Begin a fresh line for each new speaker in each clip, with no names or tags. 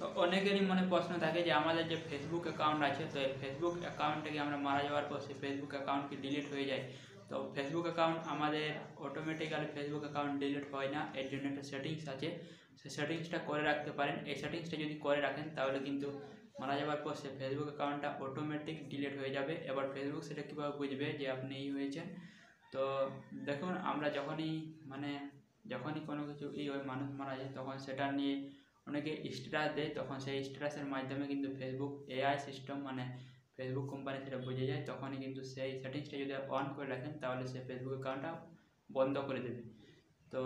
তো অনেকেরই মনে প্রশ্ন থাকে যে আমাদের যে ফেসবুক অ্যাকাউন্ট আছে, তো এই ফেসবুক অ্যাকাউন্টটাকে আমরা মারা যাওয়ার পর সেই ফেসবুক অ্যাকাউন্ট কি ডিলিট হয়ে যায়? তো ফেসবুক অ্যাকাউন্ট আমাদের অটোমেটিক্যালি ফেসবুক অ্যাকাউন্ট ডিলিট হয় না, এর জন্য একটা সেটিংস আছে, সেই সেটিংসটা করে রাখতে পারেন। এই সেটিংসটা যদি করে রাখেন তাহলে কিন্তু মারা যাওয়ার পর সেই ফেসবুক অ্যাকাউন্টটা অটোমেটিক ডিলিট হয়ে যাবে। এবার ফেসবুক সেটা কীভাবে বুঝবে যে আপনি হয়েছেন? তো দেখুন, আমরা যখনই কোনো কিছু ওই মানুষ মারা যায় তখন সেটা নিয়ে অনেকে স্ট্যাটাস দেয়, তখন সেই স্ট্যাটাসের মাধ্যমে কিন্তু Facebook AI system Facebook company সেটা বুঝে যায়। তখনই কিন্তু সেই সেটিংসটা যদি অন করে রাখেন তাহলে সেই ফেসবুক অ্যাকাউন্টটা বন্ধ করে দেবে। তো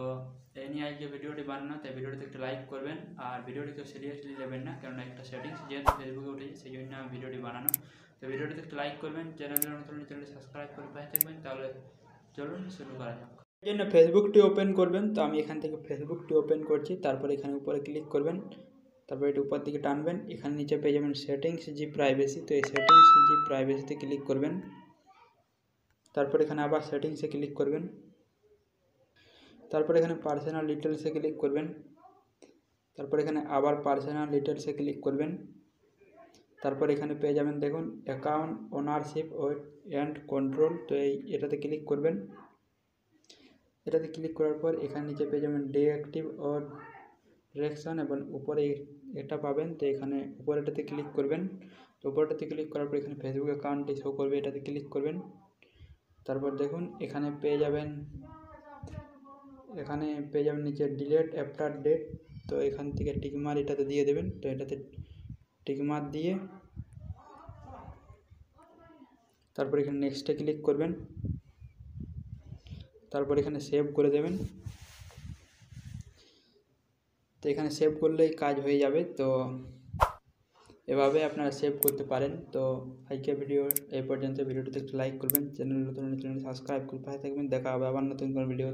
এই নিয়ে আজকে ভিডিওটি বানানো, তাই ভিডিওটিতে একটু লাইক করবেন, আর ভিডিওটি কেউ সিরিয়াসলি নেবেন না, কেননা একটা সেটিংস যেহেতু ফেসবুকে উঠেছে সেই জন্য ভিডিওটি বানানো। তো ভিডিওটিতে একটু লাইক করবেন, চ্যানেলটি সাবস্ক্রাইব করে পাশে থাকবেন। তাহলে চলুন শুরু করা যাক। এই জন্য ফেসবুকটি ওপেন করবেন। তো আমি এখান থেকে ফেসবুকটি ওপেন করছি, তারপর এখানে উপরে ক্লিক করবেন, তারপর এটা উপর দিকে টানবেন, এখানে নিচে পেয়ে যাবেন সেটিংস জি প্রাইভেসি। তো এই সেটিংস জি প্রাইভেসিতে ক্লিক করবেন, তারপর এখানে আবার সেটিংসে ক্লিক করবেন, তারপর এখানে পার্সোনাল ডিটেলসে ক্লিক করবেন, তারপর এখানে আবার পার্সোনাল ডিটেলসে ক্লিক করবেন, তারপর এখানে পেয়ে যাবেন দেখুন অ্যাকাউন্ট ওনারশিপ অ্যান্ড কন্ট্রোল। তো এটাতে ক্লিক করবেন। এটাতে ক্লিক করার পর এখানে নিচে পেয়ে যাবেন ডিঅ্যাক্টিভ অর ডিরেকশন, এবং উপরে এটা পাবেন। তো এখানে উপরেটাতে ক্লিক করবেন। তো উপরেটাতে ক্লিক করার পর এখানে ফেসবুক অ্যাকাউন্টটি শো করবে, এটাতে ক্লিক করবেন। তারপর দেখুন এখানে পেয়ে যাবেন নিচে ডিলেট আফটার ডেট। তো এখান থেকে টিকমার এটাতে দিয়ে দেবেন। তো এটাতে টিকমার দিয়ে তারপর এখানে নেক্সটে ক্লিক করবেন, তারপর এখানে সেভ করে দেবেন। তো এখানে সেভ করলেই কাজ হয়ে যাবে। তো এভাবে আপনারা সেভ করতে পারেন। তো আজকের ভিডিও এই পর্যন্ত। ভিডিওটিতে একটু লাইক করবেন, চ্যানেল সাবস্ক্রাইব করে পাশে থাকবেন। দেখা হবে আবার নতুন কোনো ভিডিও।